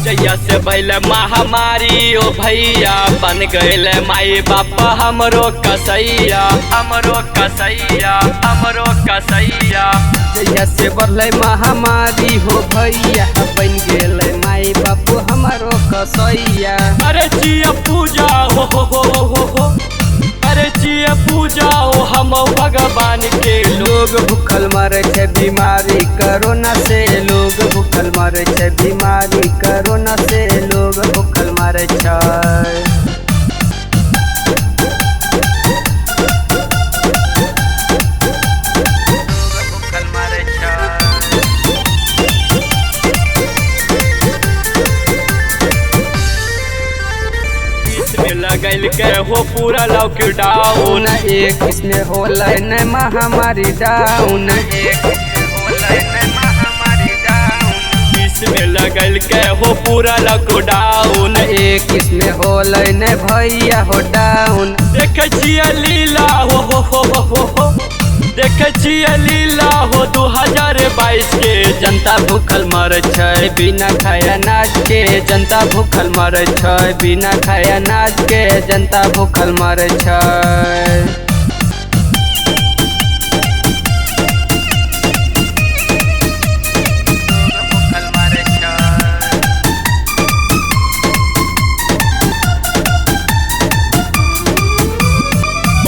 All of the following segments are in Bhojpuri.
जैया से भइल महामारी ओ भैया बन गइल माई बाप हमरो कसैया हमरो कसैया हमरो कसैया। जैया से बढ़ले महामारी हो भैया बन गेल माई बाप हमारो कसैया। अरे जिया पूजा हो अरे जिया पूजा हो हम भगवान के लोग भूखल मरे छे बीमारी कोरोना से लोग भूखल मरे छे बीमारी कोरोना से लोग भूखल मरे छे। लगल के हो पूरा लॉकडाउन एक इसमें होला न महामारी डाउन एक होला न महामारी डाउन। इसमें लगल के हो पूरा लॉकडाउन एक इसमें होला न भैया हो डाउन। देखे छियै लीला हो देखे छियै लीला हो 2022 के जनता भूखल मरे छै बिना खाया अनाज के जनता भूखल मरे छै बिना खाया अनाज के जनता भूखल मरे छै।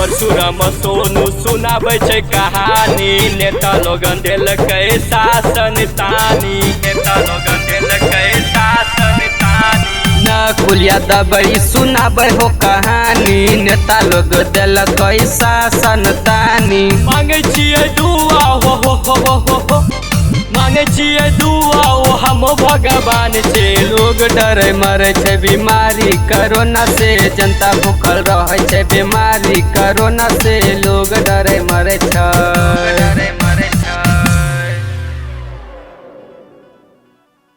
परशुराम सोनू सुनाबै छै कहानी नेता लोगन देलकै शासन तानी नेता लोगन देलकै शासन तानी। नकुल यादव सुनाबै हो कहानी नेता लोग देलकै शासन तानी। मांगे छियै दुआ हो मांगे छियै दुआ हो हम भगवान से लोग डरे मरे छै बीमारी कोरोना से जनता भूखल रहे छै बीमारी कोरोना से लोग डरे मरे छै।